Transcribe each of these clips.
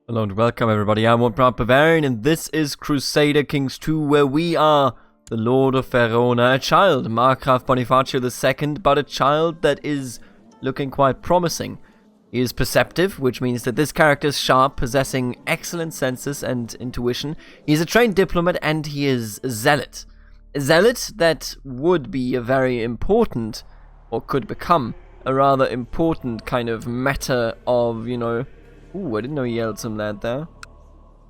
Hello and welcome everybody, I'm Bavarian and this is Crusader Kings 2, where we are the Lord of Verona, a child, Markgraf Bonifacio II, but a child that is looking quite promising. He is perceptive, which means that this character is sharp, possessing excellent senses and intuition. He is a trained diplomat and he is a zealot. A zealot that would be a very important, or could become, a rather important kind of matter of, you know... Ooh, I didn't know he yelled some land there.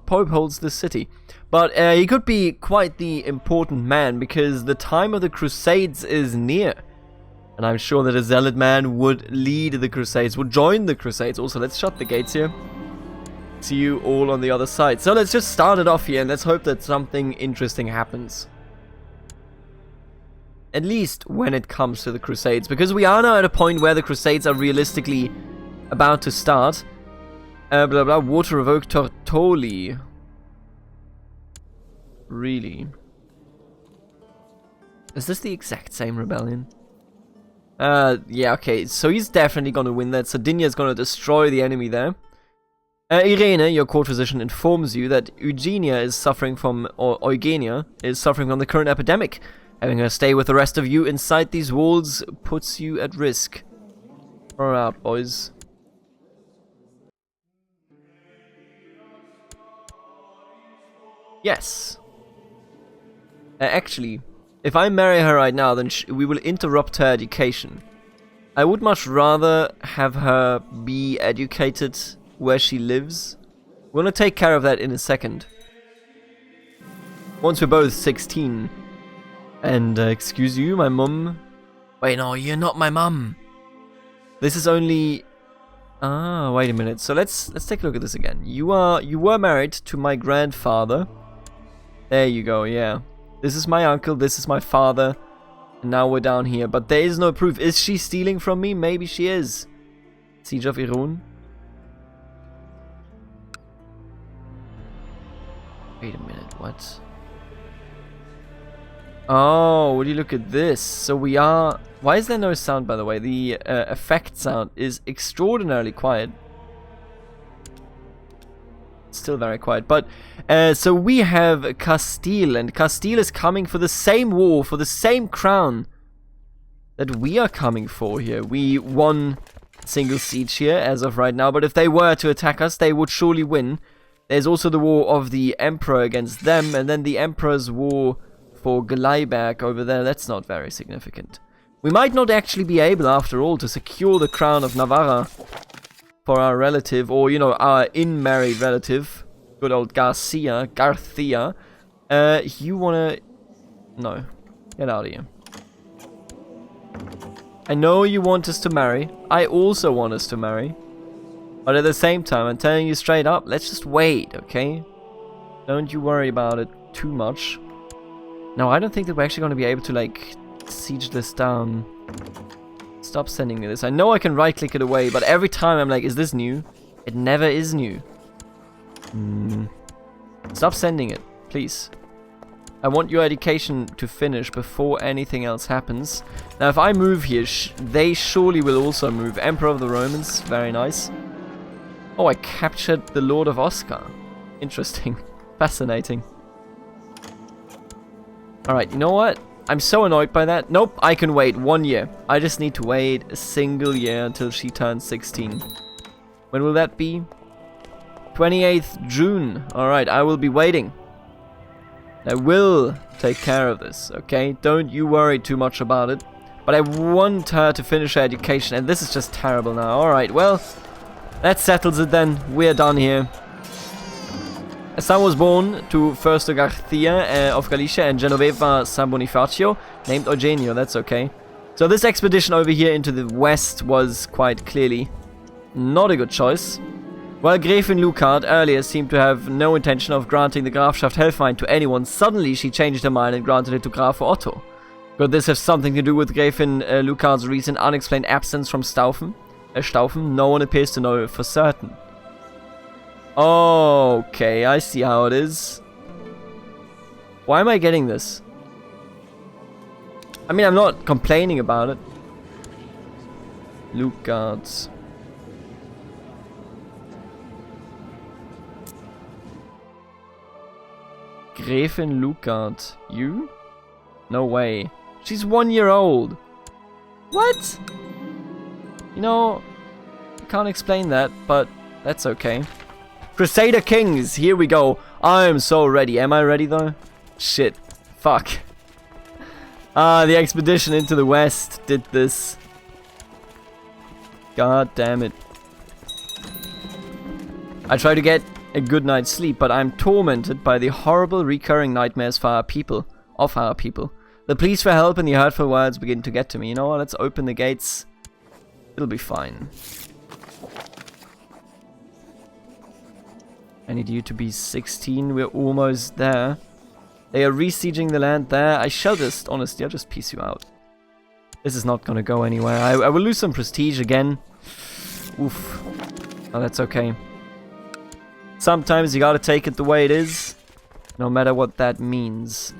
Pope holds the city. But he could be quite the important man, because the time of the Crusades is near. And I'm sure that a zealot man would lead the Crusades, would join the Crusades. Also, let's shut the gates here. See you all on the other side. So let's just start it off here, and let's hope that something interesting happens. At least when it comes to the Crusades, because we are now at a point where the Crusades are realistically about to start. Blah blah, water revoke Tortoli. Really? Is this the exact same rebellion? Yeah, okay, so he's definitely gonna win that. Sardinia is gonna destroy the enemy there. Irene, your court physician, informs you that Eugenia is suffering from, or Eugenia is suffering from the current epidemic. Having her stay with the rest of you inside these walls puts you at risk. Throw her out, boys. Yes. Actually, if I marry her right now, then we will interrupt her education. I would much rather have her be educated where she lives. We're gonna take care of that in a second. Once we're both 16. And, excuse you, my mum? Wait, no, you're not my mum. This is only... Ah, wait a minute. So let's take a look at this again. You were married to my grandfather. There you go, yeah. This is my uncle, this is my father. And now we're down here. But there is no proof. Is she stealing from me? Maybe she is. Siege of Irun. Wait a minute, what? Oh, would you look at this? So we are... Why is there no sound, by the way? The effect sound is extraordinarily quiet. Still very quiet, but so we have Castile, and Castile is coming for the same war, for the same crown that we are coming for here. We won single siege here as of right now, but if they were to attack us, they would surely win. There's also the war of the Emperor against them, and then the Emperor's war for Gleiberg over there. That's not very significant. We might not actually be able, after all, to secure the crown of Navarra for our relative, or, you know, our in-married relative, good old Garcia. You wanna... No. Get out of here. I know you want us to marry. I also want us to marry. But at the same time, I'm telling you straight up, let's just wait, okay? Don't you worry about it too much. No, I don't think that we're actually gonna be able to, like, siege this down. Stop sending me this. I know I can right-click it away, but every time I'm like, is this new? It never is new. Stop sending it, please. I want your education to finish before anything else happens. Now, if I move here, they surely will also move. Emperor of the Romans, very nice. Oh, I captured the Lord of Oscar. Interesting. Fascinating. Alright, you know what? I'm so annoyed by that. Nope, I can wait 1 year. I just need to wait a single year until she turns 16. When will that be? 28th June. Alright, I will be waiting. I will take care of this, okay? Don't you worry too much about it. But I want her to finish her education, and this is just terrible now. Alright, well, that settles it then. We're done here. A son was born to Fürst Garcia of Galicia and Genoveva San Bonifacio, named Eugenio. That's okay. So this expedition over here into the west was quite clearly not a good choice. While Gräfin Lucard earlier seemed to have no intention of granting the Grafschaft Helfwein to anyone, suddenly she changed her mind and granted it to Graf Otto. Could this have something to do with Gräfin Lucard's recent unexplained absence from Staufen? No one appears to know for certain. Okay, I see how it is. Why am I getting this? I mean, I'm not complaining about it. Lucard's. Gräfin Lugard. You? No way. She's 1 year old. What? You know, I can't explain that, but that's okay. Crusader Kings, here we go. I'm so ready. Am I ready though? Shit. Fuck. The expedition into the west did this. God damn it. I try to get a good night's sleep, but I'm tormented by the horrible recurring nightmares of our people. The pleas for help and the hurtful words begin to get to me. You know what? Let's open the gates. It'll be fine. I need you to be 16. We're almost there. They are resieging the land there. I shall just, honestly, I'll just piece you out. This is not gonna go anywhere. I will lose some prestige again. Oof. Oh, that's okay. Sometimes you gotta take it the way it is, no matter what that means.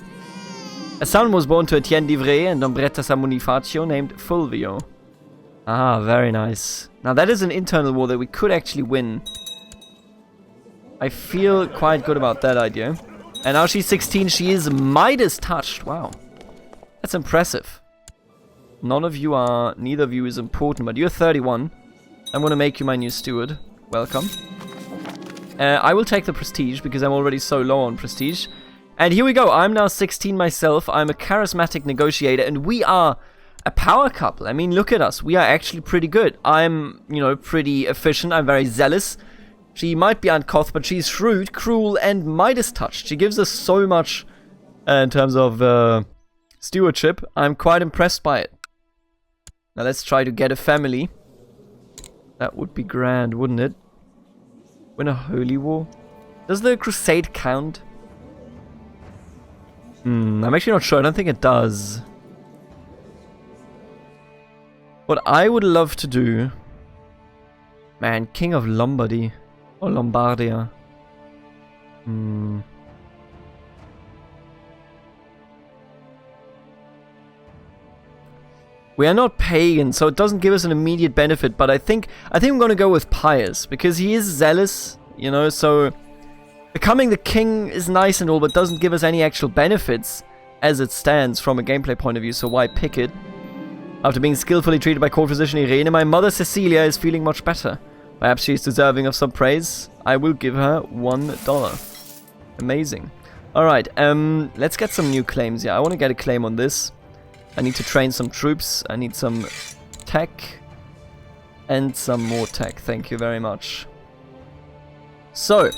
A son was born to Etienne d'Ivray and Ombretta Bonifacio named Fulvio. Ah, very nice. Now that is an internal war that we could actually win. I feel quite good about that idea. And now she's 16, she is Midas touched. Wow. That's impressive. Neither of you is important, but you're 31. I'm gonna make you my new steward. Welcome. I will take the prestige because I'm already so low on prestige. And here we go. I'm now 16 myself. I'm a charismatic negotiator and we are a power couple. I mean, look at us. We are actually pretty good. I'm, you know, pretty efficient. I'm very zealous. She might be uncouth, but she's shrewd, cruel, and Midas touched. She gives us so much in terms of stewardship. I'm quite impressed by it. Now let's try to get a family. That would be grand, wouldn't it? Win a holy war? Does the Crusade count? I'm actually not sure. I don't think it does. What I would love to do... Man, King of Lombardy. Or Lombardia. We are not pagan, so it doesn't give us an immediate benefit, but I think I'm gonna go with pious, because he is zealous, you know, so becoming the king is nice and all, but doesn't give us any actual benefits as it stands from a gameplay point of view, so why pick it? After being skillfully treated by court physician Irene, my mother Cecilia is feeling much better. Perhaps she is deserving of some praise. I will give her $1. Amazing. Alright, let's get some new claims. Yeah, I want to get a claim on this. I need to train some troops. I need some tech. And some more tech. Thank you very much. So,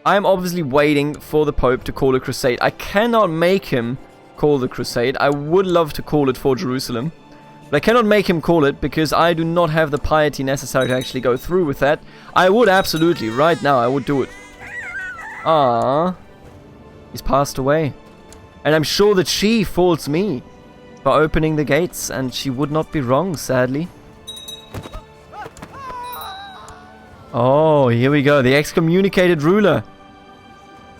I'm obviously waiting for the Pope to call a crusade. I cannot make him call the crusade. I would love to call it for Jerusalem. But I cannot make him call it because I do not have the piety necessary to actually go through with that. I would absolutely, right now, I would do it. Ah, he's passed away. And I'm sure that she faults me for opening the gates, and she would not be wrong, sadly. Oh, here we go. The excommunicated ruler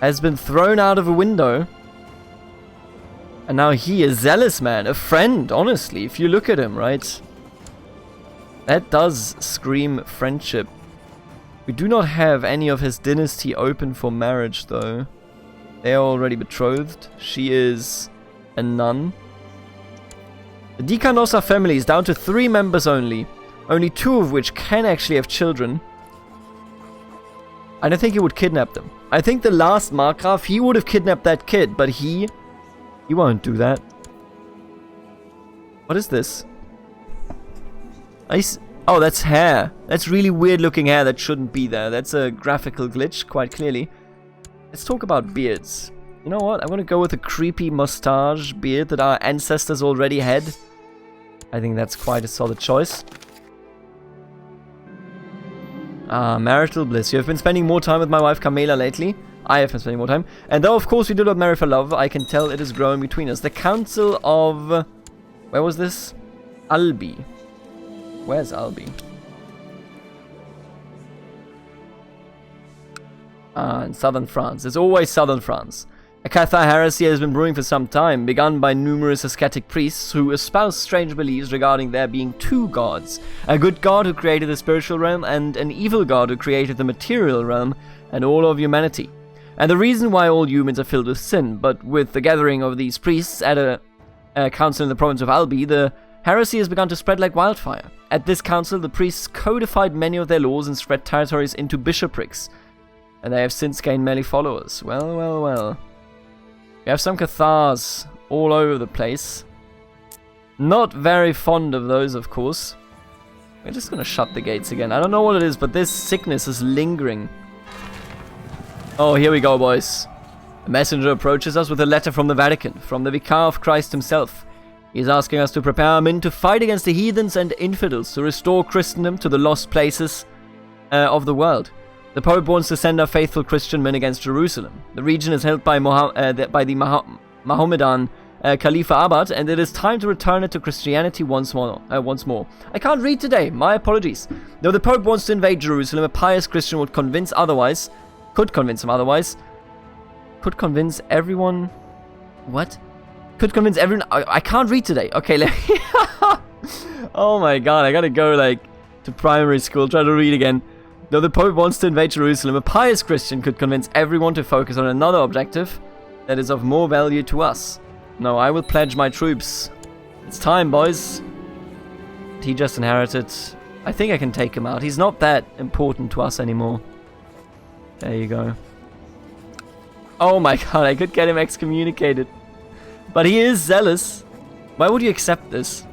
has been thrown out of a window. And now he is zealous, man. A friend, honestly, if you look at him, right? That does scream friendship. We do not have any of his dynasty open for marriage, though. They are already betrothed. She is a nun. The Di Canossa family is down to 3 members only. Only 2 of which can actually have children. I don't think he would kidnap them. I think the last Markgraf, he would have kidnapped that kid, but he won't do that. What is this? Oh, that's hair. That's really weird looking hair that shouldn't be there. That's a graphical glitch, quite clearly. Let's talk about beards. You know what? I'm gonna go with a creepy mustache beard that our ancestors already had. I think that's quite a solid choice. Marital bliss. You have been spending more time with my wife Camilla lately. I have been spending more time. And though, of course, we do not marry for love, I can tell it is growing between us. The Council of... Where was this? Albi. Where's Albi? In southern France. It's always southern France. A Cathar heresy has been brewing for some time, begun by numerous ascetic priests who espouse strange beliefs regarding there being 2 gods. A good god who created the spiritual realm and an evil god who created the material realm and all of humanity. And the reason why all humans are filled with sin, but with the gathering of these priests at a council in the province of Albi, the heresy has begun to spread like wildfire. At this council, the priests codified many of their laws and spread territories into bishoprics, and they have since gained many followers. Well, well, well. We have some cathars all over the place. Not very fond of those, of course. We're just gonna shut the gates again. I don't know what it is, but this sickness is lingering. Oh, here we go, boys. A messenger approaches us with a letter from the Vatican, from the Vicar of Christ himself. He is asking us to prepare our men to fight against the heathens and infidels, to restore Christendom to the lost places of the world. The Pope wants to send our faithful Christian men against Jerusalem. The region is held by the Mohammedan Khalifa Abad, and it is time to return it to Christianity once more. I can't read today, my apologies. Though the Pope wants to invade Jerusalem, a pious Christian could convince everyone... What? Could convince everyone... I can't read today. Okay, let me... Oh my god, I gotta go, like, to primary school, try to read again. Though the Pope wants to invade Jerusalem, a pious Christian could convince everyone to focus on another objective that is of more value to us. No, I will pledge my troops. It's time, boys. He just inherited. I think I can take him out. He's not that important to us anymore. There you go. Oh my god, I could get him excommunicated. But he is zealous. Why would you accept this?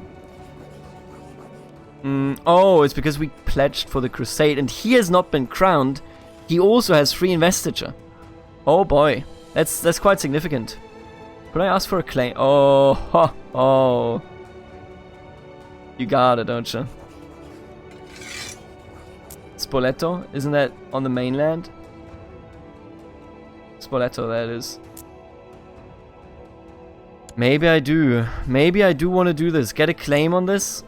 Oh, it's because we pledged for the Crusade and he has not been crowned. He also has free investiture. Oh boy, that's quite significant. Could I ask for a claim? Oh. You got it, don't you? Spoleto? Isn't that on the mainland? Spoleto, that is. Maybe I do. Maybe I do want to do this. Get a claim on this?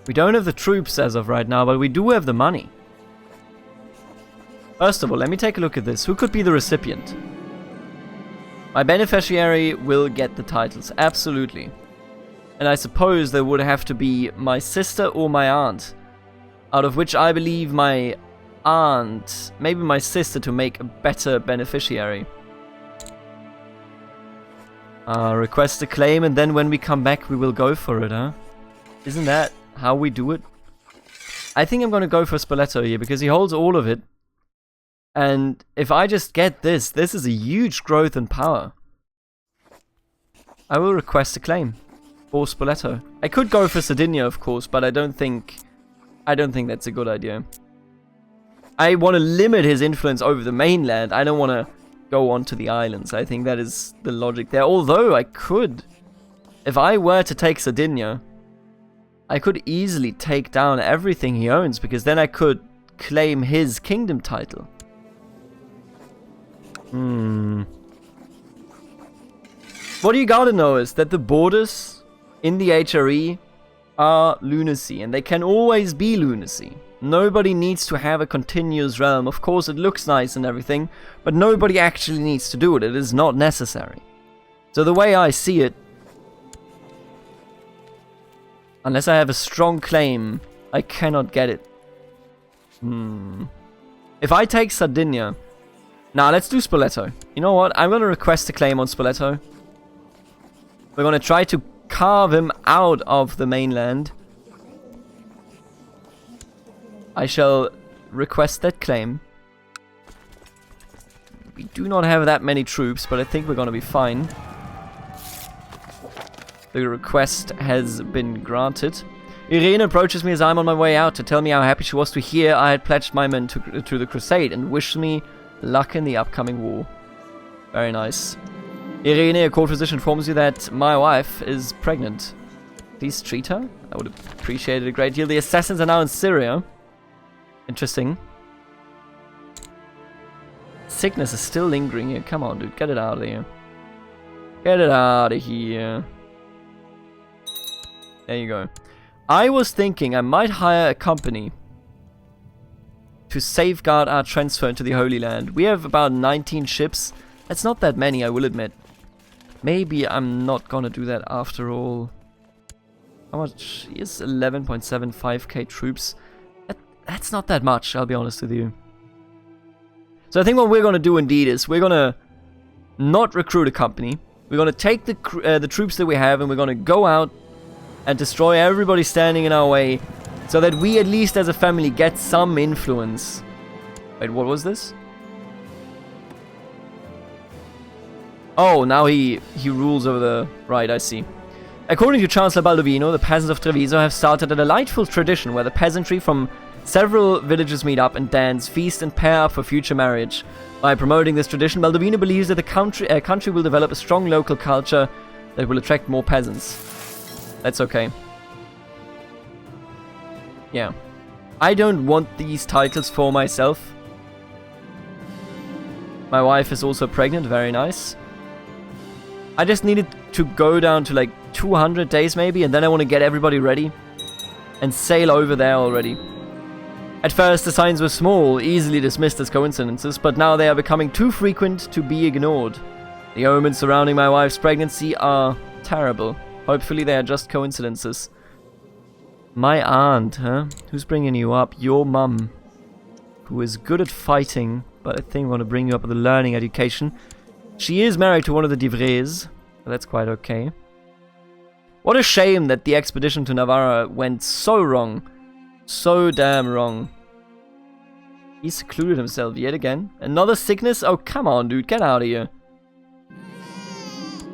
We don't have the troops as of right now, but we do have the money. First of all, let me take a look at this. Who could be the recipient? My beneficiary will get the titles, absolutely. And I suppose there would have to be my sister or my aunt. Out of which I believe my aunt, maybe my sister, to make a better beneficiary. Request a claim, and then when we come back we will go for it, huh? Isn't that how we do it? I think I'm gonna go for Spoleto here, because he holds all of it. And if I just get this, this is a huge growth in power. I will request a claim for Spoleto. I could go for Sardinia, of course, but I don't think that's a good idea. I want to limit his influence over the mainland. I don't want to go on to the islands. I think that is the logic there. Although I could, if I were to take Sardinia, I could easily take down everything he owns, because then I could claim his kingdom title. What you gotta know is that the borders in the HRE are lunacy, and they can always be lunacy. Nobody needs to have a continuous realm. Of course, it looks nice and everything, but nobody actually needs to do it. It is not necessary. So the way I see it, unless I have a strong claim, I cannot get it. If I take Sardinia... Now, let's do Spoleto. You know what? I'm going to request a claim on Spoleto. We're going to try to carve him out of the mainland. I shall request that claim. We do not have that many troops, but I think we're going to be fine. The request has been granted. Irene approaches me as I'm on my way out to tell me how happy she was to hear I had pledged my men to the Crusade, and wished me luck in the upcoming war. Very nice. Irene, a court physician, informs you that my wife is pregnant. Please treat her. I would appreciate it a great deal. The assassins are now in Syria. Interesting. Sickness is still lingering here. Come on, dude. Get it out of here. Get it out of here. There you go. I was thinking I might hire a company to safeguard our transfer into the Holy Land. We have about 19 ships. That's not that many, I will admit. Maybe I'm not gonna do that after all. How much is 11.75k troops? That's not that much, I'll be honest with you. So I think what we're going to do indeed is we're going to not recruit a company. We're going to take the troops that we have and we're going to go out and destroy everybody standing in our way so that we at least as a family get some influence. Wait, what was this? Oh, now he rules over the... Right, I see. According to Chancellor Baldovino, the peasants of Treviso have started a delightful tradition where the peasantry from several villages meet up and dance, feast and pair up for future marriage. By promoting this tradition, Baldovino believes that the country will develop a strong local culture that will attract more peasants. That's okay. Yeah. I don't want these titles for myself. My wife is also pregnant, very nice. I just needed to go down to like 200 days maybe, and then I want to get everybody ready and sail over there already. At first the signs were small, easily dismissed as coincidences, but now they are becoming too frequent to be ignored. The omens surrounding my wife's pregnancy are terrible. Hopefully they are just coincidences. My aunt, huh? Who's bringing you up? Your mum, who is good at fighting, but I think I want to bring you up with a learning education. She is married to one of the Divres, but that's quite okay. What a shame that the expedition to Navarra went so wrong. So damn wrong. He secluded himself yet again. Another sickness? Oh, come on, dude. Get out of here.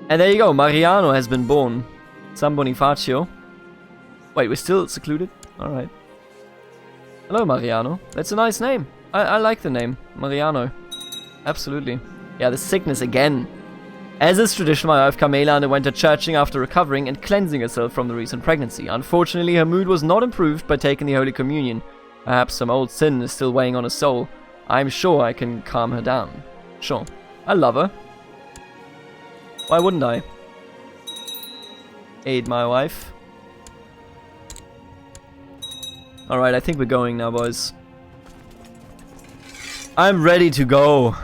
And there you go. Mariano has been born. San Bonifacio. Wait, we're still secluded? Alright. Hello, Mariano. That's a nice name. I like the name. Mariano. Absolutely. Yeah, the sickness again. As is tradition, my wife Carmela underwent a churching after recovering and cleansing herself from the recent pregnancy. Unfortunately, her mood was not improved by taking the Holy Communion. Perhaps some old sin is still weighing on her soul. I'm sure I can calm her down. Sure. I love her. Why wouldn't I? Aid my wife. Alright, I think we're going now, boys. I'm ready to go.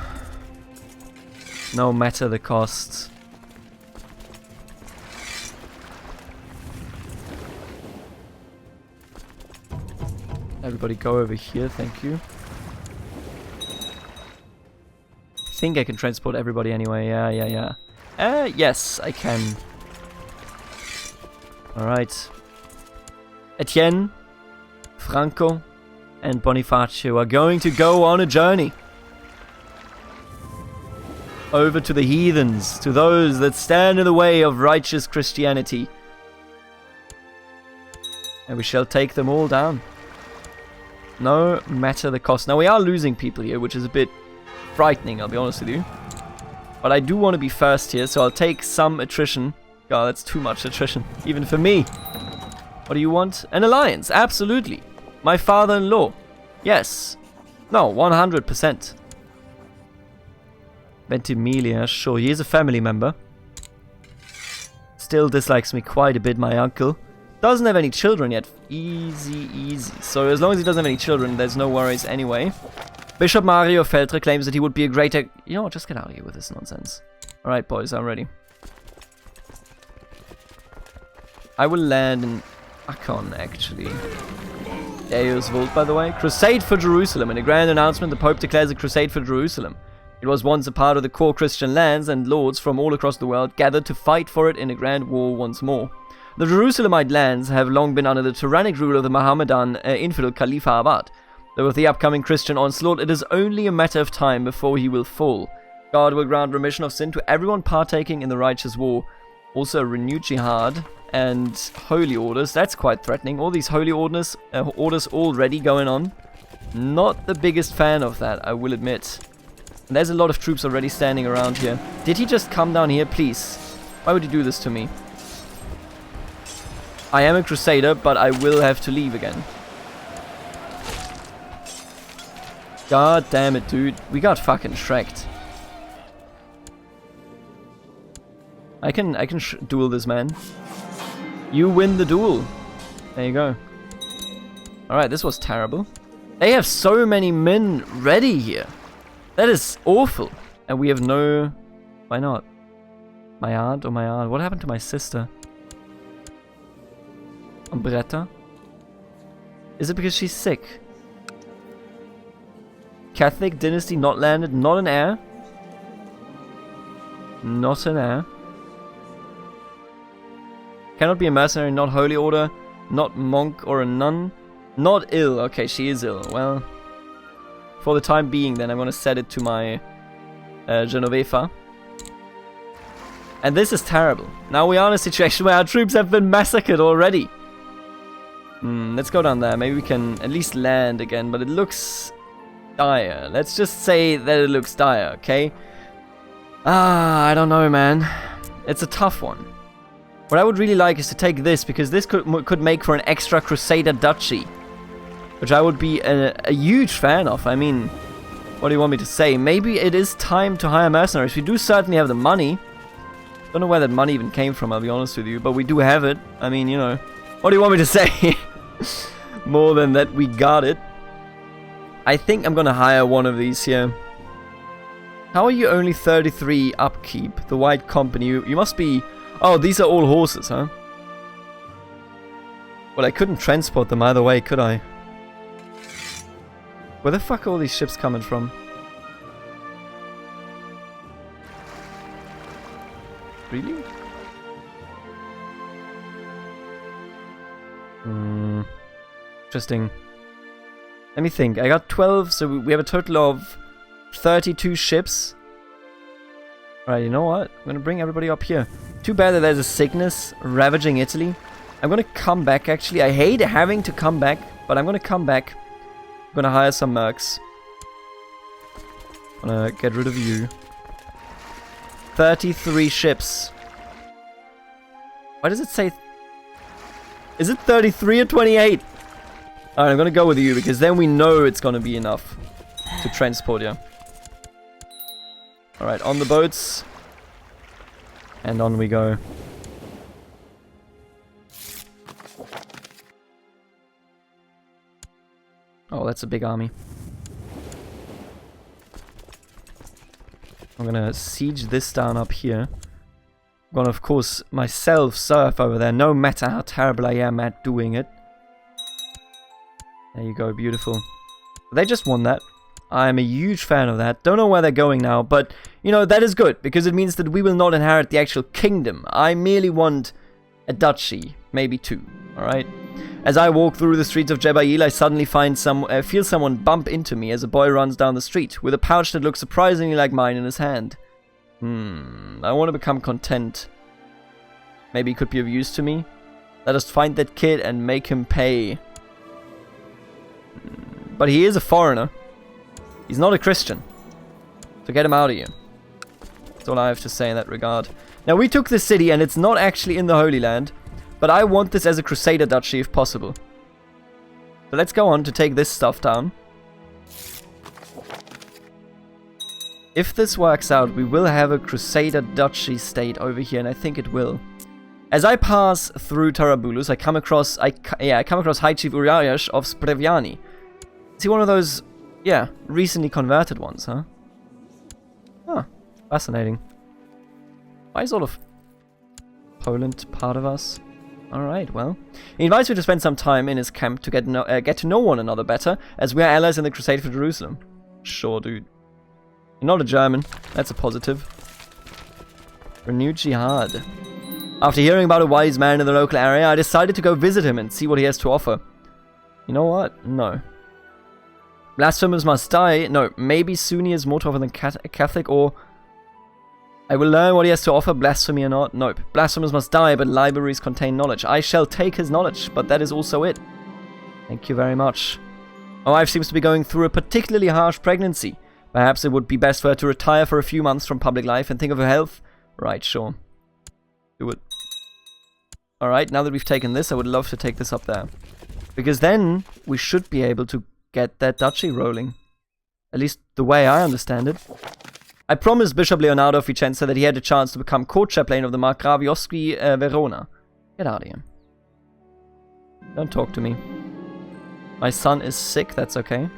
No matter the cost. Everybody go over here, thank you. I think I can transport everybody anyway, yeah. Yes, I can. Alright. Etienne, Franco, and Bonifacio are going to go on a journey. Over to the heathens, to those that stand in the way of righteous Christianity. And we shall take them all down. No matter the cost. Now we are losing people here, which is a bit frightening, I'll be honest with you. But I do want to be first here, so I'll take some attrition. God, that's too much attrition, even for me. What do you want? An alliance, absolutely. My father-in-law. Yes. No, 100%. Ventimiglia, sure, he is a family member. Still dislikes me quite a bit, my uncle. Doesn't have any children yet. Easy. So as long as he doesn't have any children, there's no worries anyway. Bishop Mario Feltre claims that he would be a greater... You know what, just get out of here with this nonsense. Alright, boys, I'm ready. I will land in Akon, actually. DEUS VULT, by the way. Crusade for Jerusalem. In a grand announcement, the Pope declares a crusade for Jerusalem. It was once a part of the core Christian lands, and lords from all across the world gathered to fight for it in a grand war once more. The Jerusalemite lands have long been under the tyrannic rule of the Mohammedan infidel Caliph Abad. Though with the upcoming Christian onslaught, it is only a matter of time before he will fall. God will grant remission of sin to everyone partaking in the righteous war. Also a renewed jihad and holy orders. That's quite threatening. All these holy orders already going on. Not the biggest fan of that, I will admit. And there's a lot of troops already standing around here. Did he just come down here, please? Why would he do this to me? I am a Crusader, but I will have to leave again. God damn it, dude. We got fucking shreked. I can duel this man. You win the duel. There you go. Alright, this was terrible. They have so many men ready here. That is awful. And we have no... Why not? My aunt or my aunt? What happened to my sister? Umbretta? Is it because she's sick? Catholic dynasty, not landed, not an heir. Not an heir. Cannot be a mercenary, not holy order, not monk or a nun. Not ill. Okay, she is ill. Well, for the time being then, I'm going to set it to my Genoveva. And this is terrible. Now we are in a situation where our troops have been massacred already. Let's go down there. Maybe we can at least land again, but it looks dire. Let's just say that it looks dire, okay? I don't know, man. It's a tough one. What I would really like is to take this, because this could make for an extra Crusader duchy, which I would be a huge fan of. I mean, what do you want me to say? Maybe it is time to hire mercenaries. We do certainly have the money. Don't know where that money even came from, I'll be honest with you, but we do have it. I mean, you know, what do you want me to say? More than that, we got it. I think I'm gonna hire one of these here. How are you only 33 upkeep? The White Company, you must be... Oh, these are all horses, huh? Well, I couldn't transport them either way, could I? Where the fuck are all these ships coming from? Really? Interesting. Let me think. I got 12, so we have a total of 32 ships. Alright, you know what? I'm gonna bring everybody up here. Too bad that there's a sickness ravaging Italy. I'm gonna come back, actually. I hate having to come back, but I'm gonna come back. I'm gonna hire some mercs. I'm gonna get rid of you. 33 ships. Why does it say... Is it 33 or 28? Alright, I'm gonna go with you, because then we know it's gonna be enough to transport you. Alright, on the boats. And on we go. Oh, that's a big army. I'm gonna siege this down up here. I'm gonna, of course, myself surf over there, no matter how terrible I am at doing it. There you go, beautiful. They just won that. I am a huge fan of that. Don't know where they're going now, but, you know, that is good, because it means that we will not inherit the actual kingdom. I merely want a duchy, maybe two, alright? As I walk through the streets of Jebail, I suddenly feel someone bump into me as a boy runs down the street, with a pouch that looks surprisingly like mine in his hand. I want to become content. Maybe he could be of use to me. Let us find that kid and make him pay. But he is a foreigner. He's not a Christian. So get him out of here. That's all I have to say in that regard. Now, we took this city, and it's not actually in the Holy Land. But I want this as a Crusader duchy, if possible. So let's go on to take this stuff down. If this works out, we will have a Crusader duchy state over here, and I think it will. As I pass through Tarabulus, I come across High Chief Uriash of Spreviani. Is he one of those, recently converted ones, huh? Huh, fascinating. Why is all of Poland part of us? Alright, well. He invites me to spend some time in his camp to get to know one another better, as we are allies in the Crusade for Jerusalem. Sure, dude. You're not a German. That's a positive. Renewed jihad. After hearing about a wise man in the local area, I decided to go visit him and see what he has to offer. You know what? No. Blasphemers must die. No, maybe Sunni is more tougher than Catholic, or... I will learn what he has to offer, blasphemy or not. Nope. Blasphemers must die, but libraries contain knowledge. I shall take his knowledge, but that is also it. Thank you very much. My wife seems to be going through a particularly harsh pregnancy. Perhaps it would be best for her to retire for a few months from public life and think of her health. Right, sure. Do it. Alright, now that we've taken this, I would love to take this up there. Because then, we should be able to get that duchy rolling. At least the way I understand it. I promised Bishop Leonardo Vicenza that he had a chance to become court chaplain of the Margravioschi Verona. Get out of here. Don't talk to me. My son is sick, that's okay.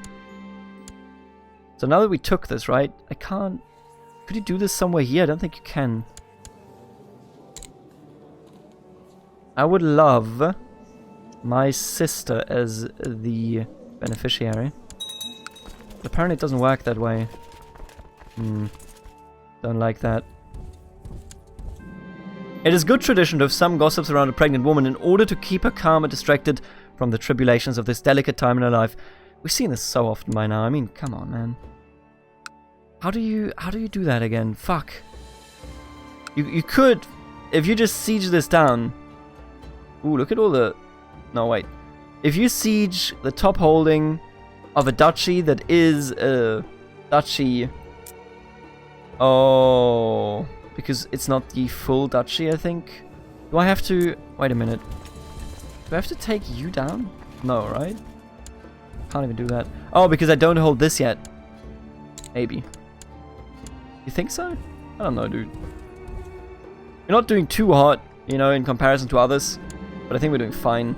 So now that we took this, right? I can't... Could you do this somewhere here? I don't think you can. I would love my sister as the beneficiary. Apparently it doesn't work that way. Don't like that. It is good tradition to have some gossips around a pregnant woman in order to keep her calm and distracted from the tribulations of this delicate time in her life. We've seen this so often by now. I mean, come on, man. How do you do that again? Fuck. You could, if you just siege this down. Ooh, look at all the... No, wait. If you siege the top holding of a duchy that is a duchy... Oh... Because it's not the full duchy, I think. Do I have to... Wait a minute. Do I have to take you down? No, right? Can't even do that. Oh, because I don't hold this yet. Maybe. You think so? I don't know, dude. You're not doing too hot, you know, in comparison to others. But I think we're doing fine.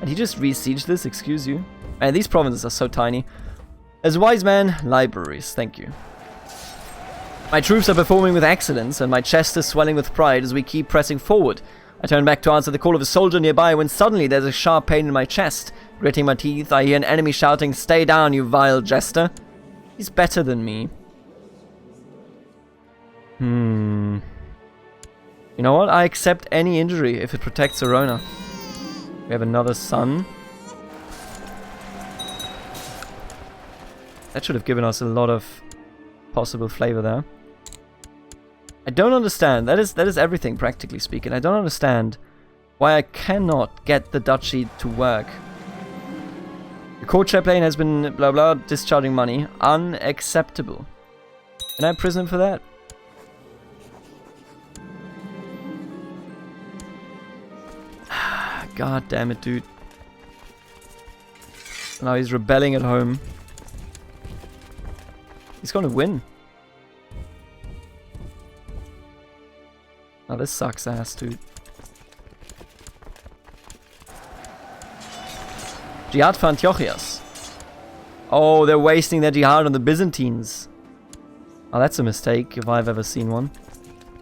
And he just re-sieged this, excuse you. Man, these provinces are so tiny. As a wise man, libraries, thank you. My troops are performing with excellence, and my chest is swelling with pride as we keep pressing forward. I turn back to answer the call of a soldier nearby when suddenly there's a sharp pain in my chest. Gritting my teeth, I hear an enemy shouting, "Stay down, you vile jester." He's better than me. You know what? I accept any injury if it protects Arona. We have another son. That should have given us a lot of possible flavor there. I don't understand. That is everything, practically speaking. I don't understand why I cannot get the duchy to work. The court chaplain has been blah blah discharging money. Unacceptable. Can I imprison him for that? God damn it, dude. Now he's rebelling at home. He's gonna win. Oh, this sucks ass, dude. Jihad for Antiochias. Oh, they're wasting their jihad on the Byzantines. Oh, that's a mistake, if I've ever seen one.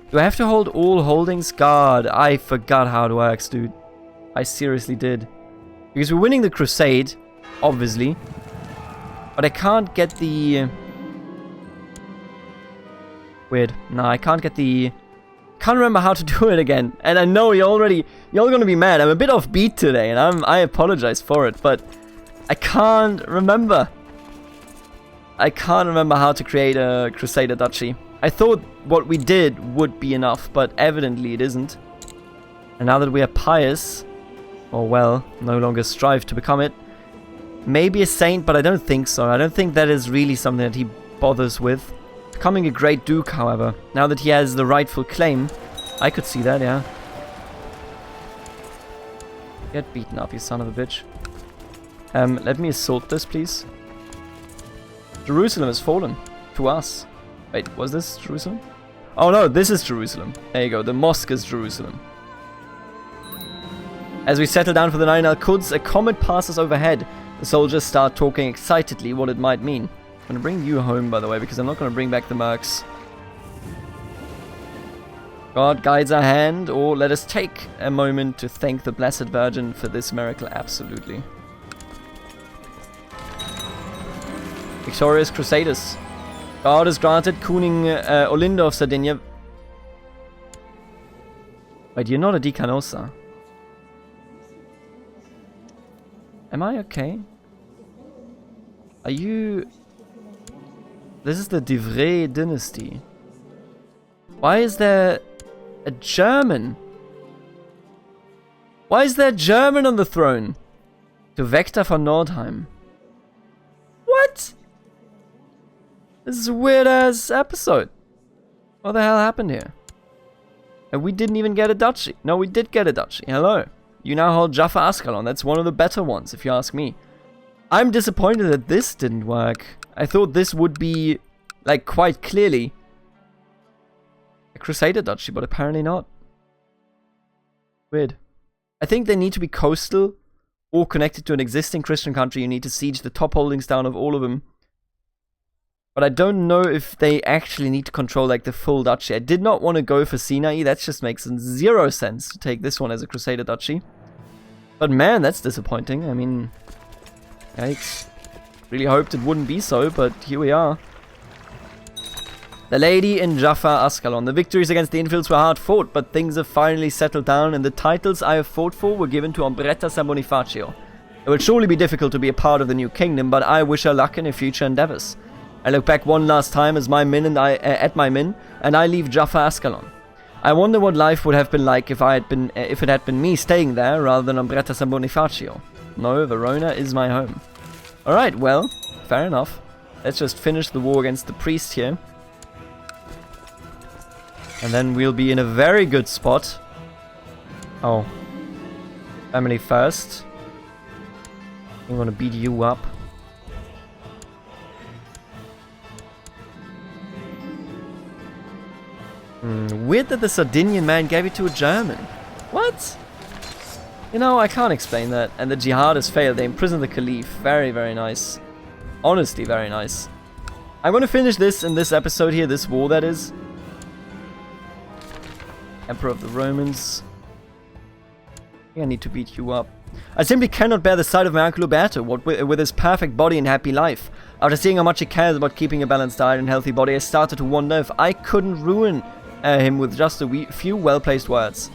Do I have to hold all holdings? God, I forgot how it works, dude. I seriously did. Because we're winning the Crusade, obviously. But I can't get the... Weird. No, I can't get the... Can't remember how to do it again. And I know you're gonna be mad. I'm a bit off beat today, and I apologize for it, but I can't remember. I can't remember how to create a Crusader duchy. I thought what we did would be enough, but evidently it isn't. And now that we are pious, or well, no longer strive to become it, maybe a saint, but I don't think so. I don't think that is really something that he bothers with. Becoming a great duke, however, now that he has the rightful claim, I could see that, yeah. Get beaten up, you son of a bitch. Let me assault this, please. Jerusalem has fallen. To us. Wait, was this Jerusalem? Oh no, this is Jerusalem. There you go, the mosque is Jerusalem. As we settle down for the night in Al-Quds, a comet passes overhead. The soldiers start talking excitedly what it might mean. I'm gonna bring you home, by the way, because I'm not gonna bring back the mercs. God guides our hand, or let us take a moment to thank the Blessed Virgin for this miracle, absolutely. Victorious Crusaders. God has granted Kuning Olindo of Sardinia. Wait, you're not a Decanosa. Am I okay? Are you... This is the Divray dynasty. Why is there a German? Why is there a German on the throne? To Vector von Nordheim. What? This is a weird ass episode. What the hell happened here? And we didn't even get a duchy. No, we did get a duchy. Hello. You now hold Jaffa Ascalon. That's one of the better ones, if you ask me. I'm disappointed that this didn't work. I thought this would be, like, quite clearly a Crusader duchy, but apparently not. Weird. I think they need to be coastal or connected to an existing Christian country. You need to siege the top holdings down of all of them. But I don't know if they actually need to control, like, the full duchy. I did not want to go for Sinai. That just makes zero sense to take this one as a Crusader duchy. But man, that's disappointing. I mean, yikes. Really hoped it wouldn't be so, but here we are. The Lady in Jaffa Ascalon. The victories against the infidels were hard fought, but things have finally settled down, and the titles I have fought for were given to Ombrettas and Bonifacio. It will surely be difficult to be a part of the new kingdom, but I wish her luck in her future endeavors. I look back one last time as my min and at my min, and I leave Jaffa Ascalon. I wonder what life would have been like if it had been me staying there rather than Ombrettas and Bonifacio. No, Verona is my home. Alright, well, fair enough. Let's just finish the war against the priest here. And then we'll be in a very good spot. Oh. Family first. I'm gonna beat you up. Weird that the Sardinian man gave it to a German. What? You know, I can't explain that. And the jihad has failed. They imprisoned the Caliph. Very, very nice. Honestly, very nice. I'm gonna finish this in this episode here. This war, that is. Emperor of the Romans. I need to beat you up. I simply cannot bear the sight of my Uncle Uberto, what with his perfect body and happy life. After seeing how much he cares about keeping a balanced diet and healthy body, I started to wonder if I couldn't ruin him with just a few well-placed words.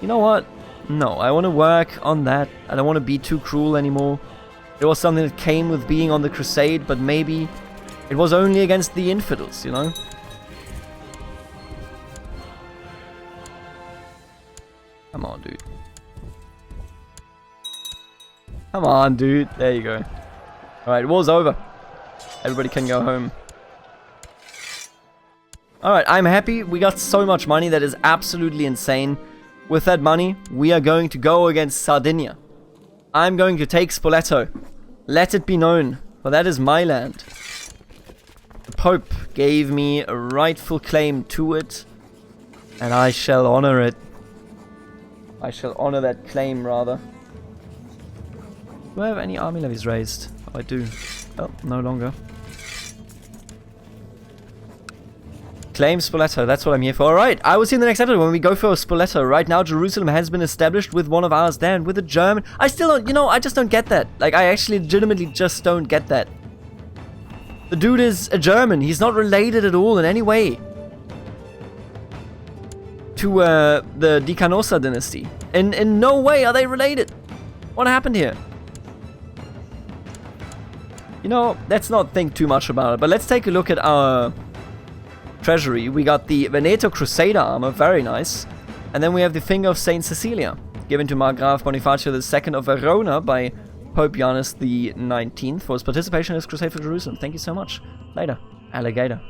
You know what? No, I want to work on that. I don't want to be too cruel anymore. It was something that came with being on the Crusade, but maybe it was only against the infidels, you know? Come on, dude. Come on, dude. There you go. Alright, war's over. Everybody can go home. Alright, I'm happy. We got so much money that is absolutely insane. With that money, we are going to go against Sardinia. I'm going to take Spoleto. Let it be known, for that is my land. The Pope gave me a rightful claim to it, and I shall honor it. I shall honor that claim, rather. Do I have any army levies raised? Oh, I do. Oh, no longer. Claim Spoleto, that's what I'm here for. Alright, I will see you in the next episode when we go for Spoleto. Right now, Jerusalem has been established with one of ours there, and with a German. I still don't, you know, I just don't get that. Like, I actually legitimately just don't get that. The dude is a German. He's not related at all in any way to the Di Canossa dynasty. In no way are they related. What happened here? You know, let's not think too much about it, but let's take a look at our treasury. We got the Veneto Crusader armor, very nice. And then we have the Finger of Saint Cecilia, given to Margrave Bonifacio II of Verona by Pope Johannes the 19th for his participation in his crusade for Jerusalem. Thank you so much. Later, alligator.